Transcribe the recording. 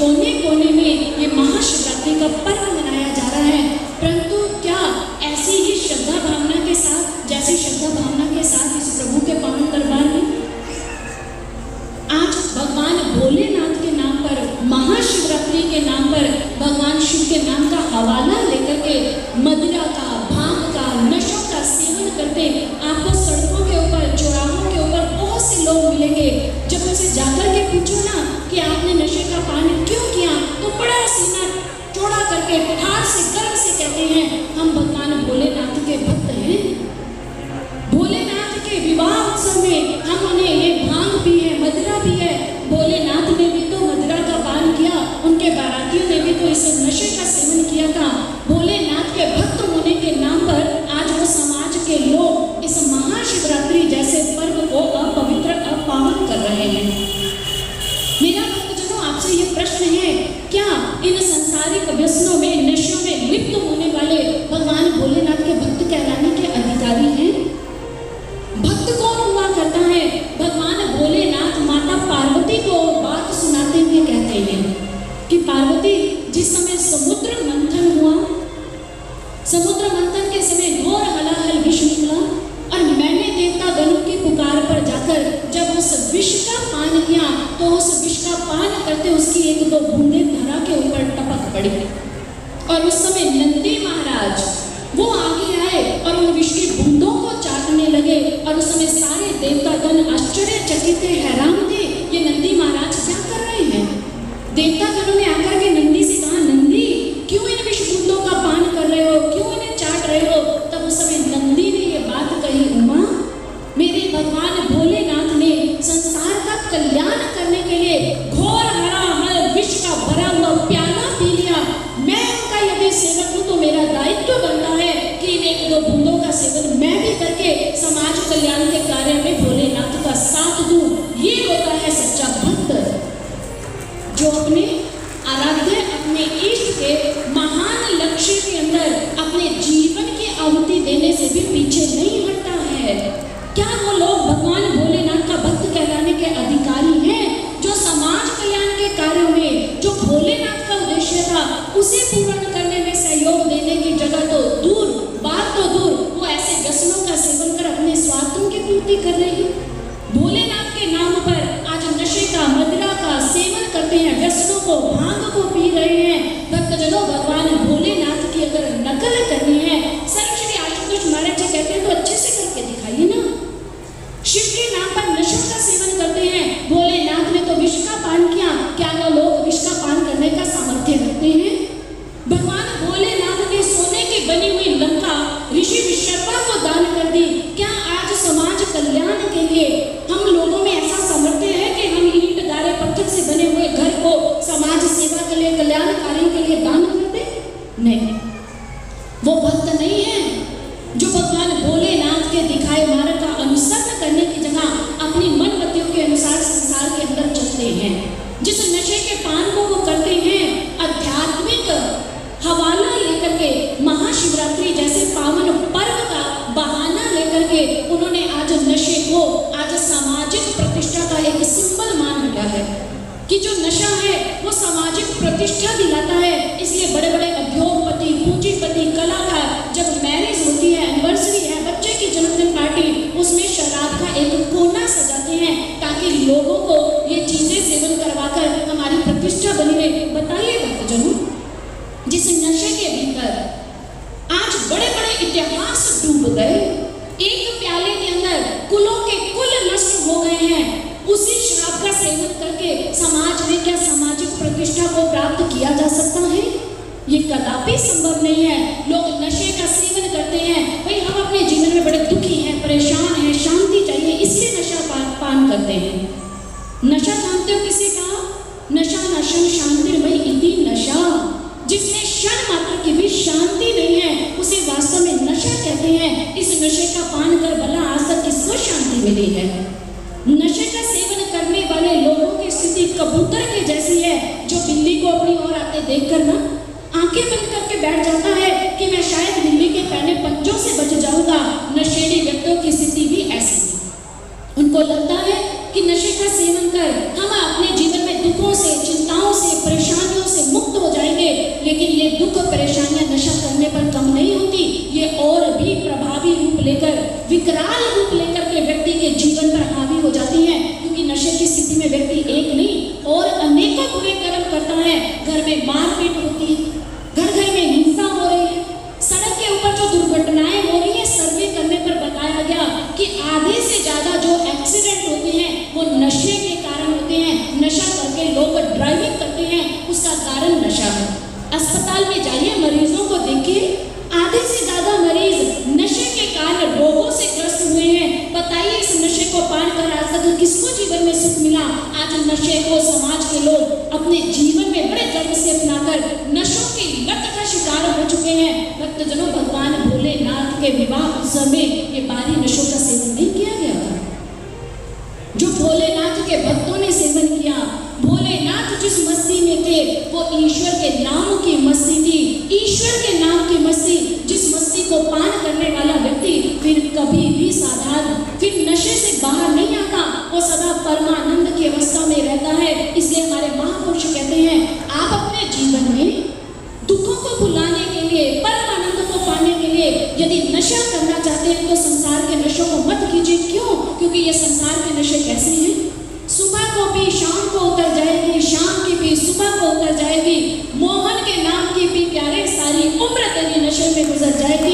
कोने कोने में ये महाशिवरात्रि का पर्व मनाया जा रहा है। परंतु क्या ऐसी ही श्रद्धा भावना के साथ, जैसी श्रद्धा भावना के साथ इस प्रभु के पावन दरबार में आज भगवान भोलेनाथ के नाम पर, महाशिवरात्रि के नाम पर, भगवान शिव के नाम का हवाला लेकर के मदिरा का, भांग का, नशों का सेवन करते आपको सड़कों के ऊपर, चौराहों के ऊपर बहुत से लोग मिलेंगे। जब उनसे जाकर के पूछो ना कि आपने नशे का पान क्यों किया, तो बड़ा सीना चौड़ा करके ठाठ से गर्व से कहते हैं हम भगवान भोलेनाथ के भक्त हैं। भोलेनाथ के विवाह उत्सव में हम उन्हें ये भांग पी है, मदिरा भी है। भोलेनाथ ने भी तो मदिरा का पान किया, उनके बारातियों ने भी तो इस नशे का सेवन किया था। भोलेनाथ के भक्त होने के नाम पर आज वो समाज के लोग इस महाशिवरात्रि जैसे पर्व को अपवित्र, अपावन कर रहे हैं। मेरा भक्तजनों आपसे ये प्रश्न है, क्या इन संसारिक व्यसनों में, नशों में लिप्त होने वाले भगवान भोलेनाथ के भक्त कहलाने के अधिकारी हैं? भक्त कौन हुआ करता है? भगवान भोलेनाथ माता पार्वती को बात सुनाते हुए कहते हैं कि पार्वती, जिस समय समुद्र मंथन हुआ, समुद्र मंथन के समय घोर हलाहल विष निकला और मैंने देवता गणों की पुकार पर जाकर जब उस विष का पान किया तो उस विष का पान करते उसकी एक दो बूंदें धरा के ऊपर टपक पड़ी और उस समय नंदी महाराज वो आगे आए और उन विष की बूंदों को चाटने लगे और उस समय सारे देवतागण आश्चर्यचकित थे, हैरान थे, ये नंदी महाराज क्या कर रहे हैं। देवतागणों ने आकर के नंदी से कहा, नंदी क्यों इन विष बूंदों का पान कर रहे हो, क्यों इन्हें चाट रहे हो? तब उस समय नंदी ने ये बात कही, उमा, मेरे भगवान भोलेनाथ ने संसार का कल्याण करने के लिए घोर हराहल विष का भरा हुआ प्याला पी लिया। मैं उनका यदि सेवक हूँ तो मेरा दायित्व बनता है कि इन एक दो बूंदों का सेवन मैं भी करके समाज कल्याण के कार्य में भोलेनाथ का साथ दूं। ये होता है सच्चा भक्त, जो अपने आराध्य, अपने इष्ट के महान लक्ष्य के अंदर अपने जीवन की आहुति देने से भी पीछे नहीं हटता है। क्या वो लोग भगवान भोलेनाथ का भक्त कहलाने के अधिकारी हैं, जो समाज कल्याण के कार्यों में, जो भोलेनाथ का उद्देश्य था उसे पूर्ण करने में सहयोग देने की जगह तो दूर, बात तो दूर, वो ऐसे व्यसनों का सेवन कर अपने स्वार्थों की पूर्ति कर रहे हैं। भोलेनाथ के नाम पर आज नशे का, मदिरा का सेवन करते हैं, व्यसनों को, भांग को पी रहे हैं। भक्तजनों, भगवान भोलेनाथ की अगर नकल करनी है, सर्वश्री आशुतोष महाराज जी कहते हैं तो अच्छे से करके दिखाइए ना। शिव के नाम पर नशों का सेवन करते हैं, भोलेनाथ ने तो विष का पान किया, क्या वो लोग विष का पान करने का सामर्थ्य रखते हैं? भगवान भोलेनाथ ने सोने की बनी हुई लंका ऋषि विश्वकर्मा को दान कर दी। क्या आज समाज कल्याण के लिए हम लोगों में ऐसा सामर्थ्य है कि हम ईंट, गारे, पत्थर से बने हुए घर को समाज सेवा के लिए, कल्याण कार्य के लिए दान कर दे? नहीं, वो भक्त नहीं है जो भगवान भोलेनाथ के दिखाए मार्ग का अनुसरण करने की जगह अपनी मनमतियों के अनुसार संसार के अंदर चलते हैं। जिस नशे के पान को वो करते हैं, आध्यात्मिक हवाला लेकर के, महाशिवरात्रि जैसे पावन पर्व का बहाना लेकर के उन्होंने आज नशे को, आज सामाजिक प्रतिष्ठा का एक सिंबल मान लिया है कि जो नशा है वो सामाजिक प्रतिष्ठा दिलाता है। इसलिए बड़े बड़े उद्योगपति, पूंजीपति, कलाकार जब मैरिज होती है, एनिवर्सरी है, बच्चे की जन्मदिन पार्टी, उसमें शराब का एक कोना सजाते हैं ताकि लोगों को ये चीजें सेवन करवाकर हमारी प्रतिष्ठा बनी रहे। बताइए भक्तजनों, जिस नशे के भीतर आज बड़े बड़े इतिहास डूब गए, एक प्याले के अंदर कुलों के कुल नष्ट हो गए हैं, उसी शराब का सेवन करके समाज में क्या सामाजिक प्रतिष्ठा को प्राप्त किया जा सकता है? ये कदापि संभव नहीं है। लोग नशे का सेवन करते हैं, भाई हम अपने जीवन में बड़े दुखी हैं, परेशान हैं, शांति चाहिए, इसलिए नशा पान करते हैं। नशा जानते हो किसे कहा? नशा नशं शांतिर्मयी इति नशा। जिसमें क्षण मात्र की भी शांति नहीं है उसे वास्तव में नशा कहते हैं। इस नशे का पान कर भला आज तक किसको शांति मिली है? नशे का सेवन करने वाले लोगों की स्थिति कबूतर के जैसी है, जो बिल्ली को अपनी ओर आते देखकर ना आंखें बंद करके बैठ जाता है कि मैं शायद बिल्ली के पहले पंजों से बच जाऊंगा। नशेड़ी व्यक्तियों की स्थिति भी ऐसी है। उनको लगता है कि नशे का सेवन कर हम अपने जीवन में दुखों से, चिंताओं से, परेशान दुख परेशानियां नशा करने पर कम नहीं होती, ये और भी प्रभावी रूप लेकर, विकराल रूप लेकर के व्यक्ति के जीवन पर हावी हो जाती हैं। क्योंकि नशे की स्थिति में व्यक्ति एक नहीं और अनेकों बुरे कर्म करता है। घर में मारपीट होती है, घर घर में हिंसा हो रही है, सड़क के ऊपर जो दुर्घटनाएं हो रही है, सर्वे करने पर बताया गया कि आधे से ज्यादा जो एक्सीडेंट होते हैं वो नशे के कारण होते हैं। नशा करके लोग ड्राइविंग करते हैं, उसका कारण नशा है। अस्पताल में जाइए, मरीजों को देखिए, आधे से ज्यादा मरीज नशे के कारण रोगों से ग्रस्त हुए हैं। बताइए इस नशे को पान कर आज तक किसको जीवन में सुख मिला? आज नशे को समाज के लोग अपने जीवन में बड़े गर्व से अपनाकर नशों की लत का शिकार हो चुके हैं। भक्तजनों, भगवान भोलेनाथ के विवाह उत्सव में ये बाहरी नशों का सेवन नहीं किया गया था। जो भोलेनाथ के भक्तों ने सेवन किया, भोलेनाथ जिस मस्ती में थे वो ईश्वर के नाम की मस्ती थी। ईश्वर के नाम की मस्ती, जिस मस्ती को पान करने वाला व्यक्ति फिर कभी भी साधारण, फिर नशे से बाहर नहीं आता, वो सदा परमानंद की अवस्था में रहता है। इसलिए हमारे महापुरुष कहते हैं, आप अपने जीवन में दुखों को भुलाने के लिए, परमानंद को पाने के लिए यदि नशा करना चाहते हैं तो संसार के नशों को मत कीजिए। क्यों? क्योंकि ये संसार के नशे कैसे हैं? सुबह को भी शाम को उतर जाएगी, शाम की भी सुबह को उतर जाएगी। मोहन के नाम की भी प्यारे, सारी उम्र तेरी नशे में गुजर जाएगी।